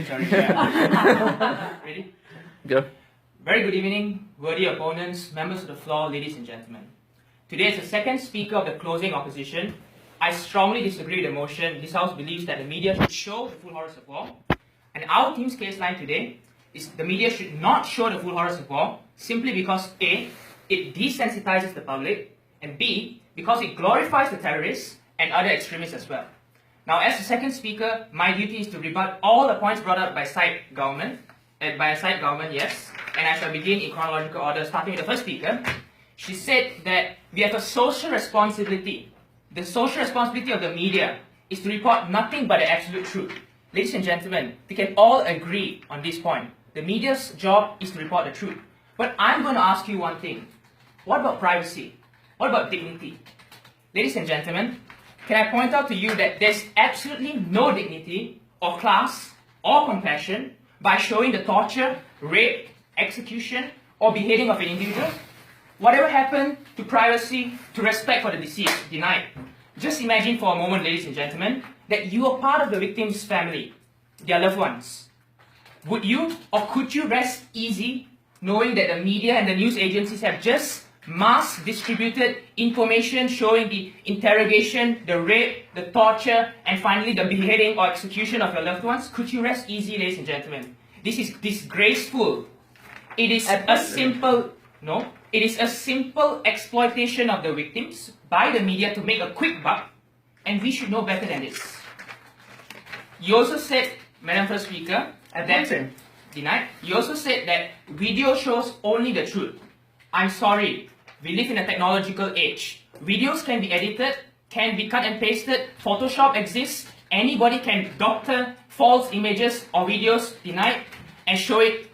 Sorry, yeah. Ready? Go. Very good evening, worthy opponents, members of the floor, ladies and gentlemen. Today, as the second speaker of the closing opposition, I strongly disagree with the motion. This House believes that the media should show the full horrors of war. And our team's case line today is the media should not show the full horrors of war simply because A, it desensitizes the public, and B, because it glorifies the terrorists and other extremists as well. Now, as the second speaker, my duty is to rebut all the points brought up by side government, yes, and I shall begin in chronological order, starting with the first speaker. She said that we have a social responsibility. The social responsibility of the media is to report nothing but the absolute truth. Ladies and gentlemen, we can all agree on this point. The media's job is to report the truth. But I'm going to ask you one thing. What about privacy? What about dignity? Ladies and gentlemen, can I point out to you that there's absolutely no dignity or class or compassion by showing the torture, rape, execution, or beheading of an individual? Whatever happened to privacy, to respect for the deceased, denied. Just imagine for a moment, ladies and gentlemen, that you are part of the victim's family, their loved ones. Would you or could you rest easy knowing that the media and the news agencies have just mass distributed information showing the interrogation, the rape, the torture, and finally the beheading or execution of your loved ones? Could you rest easy, ladies and gentlemen? This is disgraceful. It is a simple exploitation of the victims by the media to make a quick buck, and we should know better than this. You also said, Madam First Speaker, denied. You also said that video shows only the truth. I'm sorry, we live in a technological age. Videos can be edited, can be cut and pasted, Photoshop exists, anybody can doctor false images or videos, denied, and show it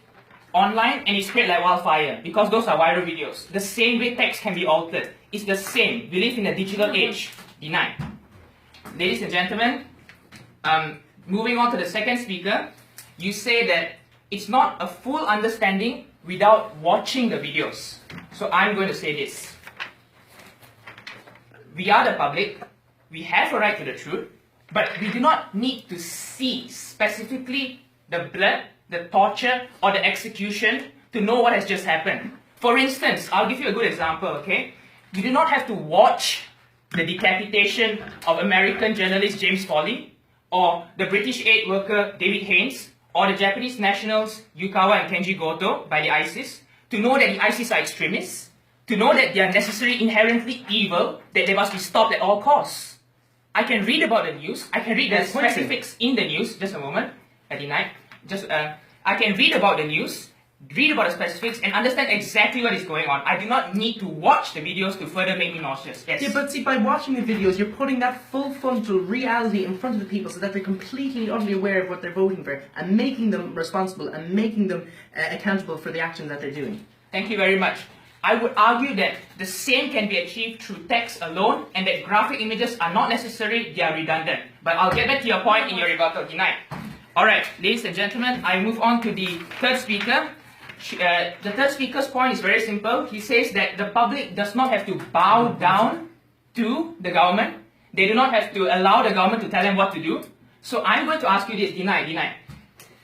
online, and it's spread like wildfire because those are viral videos. The same way text can be altered. It's the same. We live in a digital age. Denied. Ladies and gentlemen, moving on to the second speaker, you say that it's not a full understanding without watching the videos. So I'm going to say this. We are the public. We have a right to the truth, but we do not need to see specifically the blood, the torture, or the execution to know what has just happened. For instance, I'll give you a good example, okay? You do not have to watch the decapitation of American journalist James Foley, or the British aid worker David Haynes, or the Japanese nationals Yukawa and Kenji Goto by the ISIS, to know that the ISIS are extremists, to know that they are necessarily inherently evil, that they must be stopped at all costs. I can read about the news, I can read the specifics in the news, just a moment, I can read about the news, read about the specifics, and understand exactly what is going on. I do not need to watch the videos to further make me nauseous. Yes. Yeah, but see, by watching the videos, you're putting that full frontal reality in front of the people so that they're completely, utterly aware of what they're voting for, and making them responsible, and making them accountable for the actions that they're doing. Thank you very much. I would argue that the same can be achieved through text alone, and that graphic images are not necessary, they are redundant. But I'll get back to your point in your rebuttal. Denied. Alright, ladies and gentlemen, I move on to the third speaker. The third speaker's point is very simple. He says that the public does not have to bow down to the government. They do not have to allow the government to tell them what to do. So I'm going to ask you this, deny.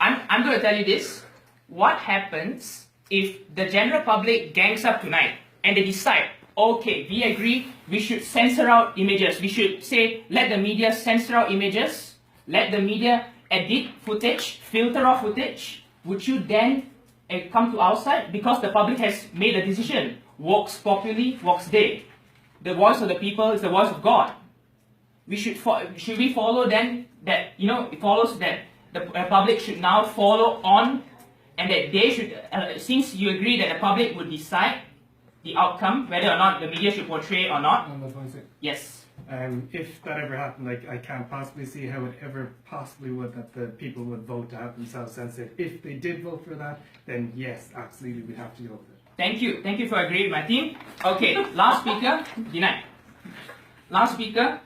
I'm going to tell you this. What happens if the general public gangs up tonight and they decide, okay, we agree, we should censor out images. We should say, let the media censor out images. Let the media edit footage, filter off footage. Would you then come to our side? Because the public has made a decision. Vox populi, vox Dei. The voice of the people is the voice of God. Should we follow then that, it follows that the public should now follow on, and that they should, since you agree that the public would decide the outcome, whether or not the media should portray or not? Yes. If that ever happened, I can't possibly see how it ever possibly would that the people would vote to have themselves censored. If they did vote for that, then yes, absolutely, we'd have to go with it. Thank you. Thank you for agreeing with my team. Okay, last speaker, denied. Last speaker,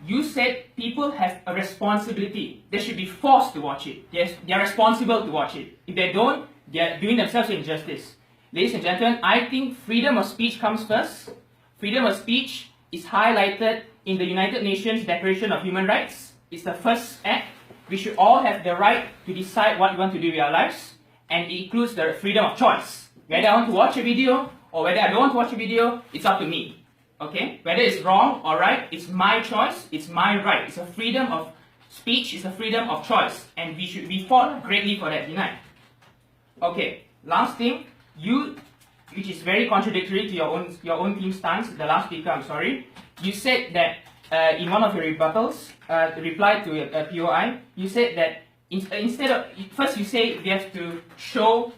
you said people have a responsibility. They should be forced to watch it. They are responsible to watch it. If they don't, they are doing themselves injustice. Ladies and gentlemen, I think freedom of speech comes first. Freedom of speech is highlighted in the United Nations Declaration of Human Rights. It's the first act. we should all have the right to decide what we want to do with our lives, and it includes the freedom of choice. Whether I want to watch a video or whether I don't want to watch a video, it's up to me. Okay? Whether it's wrong or right, it's my choice, it's my right. It's a freedom of speech, it's a freedom of choice, and we fought greatly for that tonight. Okay, last thing, which is very contradictory to your own team stance, the last speaker, I'm sorry, you said that in one of your rebuttals, reply to a POI, you said that instead of, first you say we have to show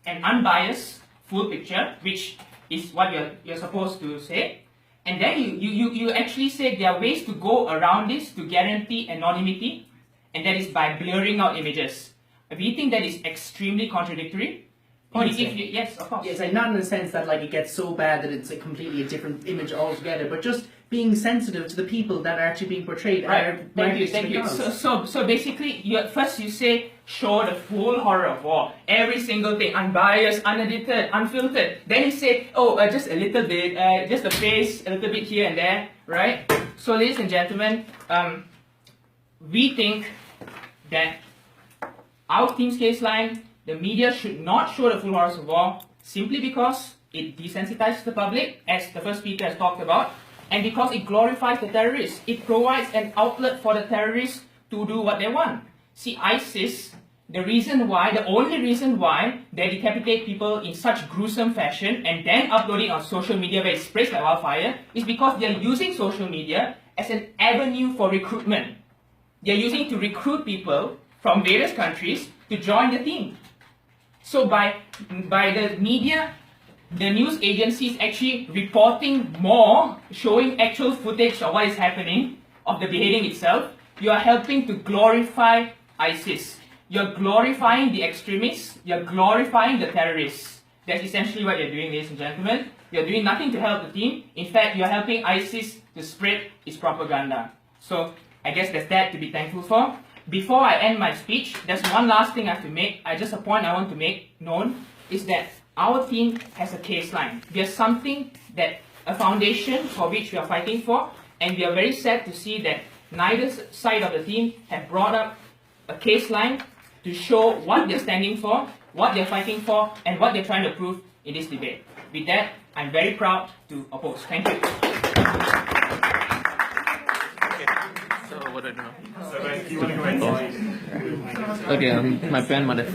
an unbiased full picture, which is what you're supposed to say, and then you actually said there are ways to go around this to guarantee anonymity, and that is by blurring out images. We think that is extremely contradictory. Yes, of course. Yes, and not in the sense that like it gets so bad that it's a completely different image altogether, but just being sensitive to the people that are actually being portrayed. Right. Thank you. So basically, first you say show the full horror of war, every single thing, unbiased, unedited, unfiltered. Then you say, oh, just a little bit, just a face, a little bit here and there, right? So, ladies and gentlemen, we think that our team's case line, the media should not show the full horrors of war simply because it desensitizes the public, as the first speaker has talked about, and because it glorifies the terrorists. It provides an outlet for the terrorists to do what they want. See, ISIS, the only reason why they decapitate people in such gruesome fashion and then upload it on social media where it spreads like wildfire is because they are using social media as an avenue for recruitment. They are using it to recruit people from various countries to join the team. So by the media, the news agencies actually reporting more, showing actual footage of what is happening, of the beheading itself, you are helping to glorify ISIS. You're glorifying the extremists, you're glorifying the terrorists. That's essentially what you're doing, ladies and gentlemen. You're doing nothing to help the team. In fact, you're helping ISIS to spread its propaganda. So I guess there's that to be thankful for. Before I end my speech, there's one last thing I have to make. Just a point I want to make known is that our team has a case line. There's something that, a foundation for which we are fighting for, and we are very sad to see that neither side of the team have brought up a case line to show what they're standing for, what they're fighting for, and what they're trying to prove in this debate. With that, I'm very proud to oppose. Thank you. So what do I do? Okay, my grandmother.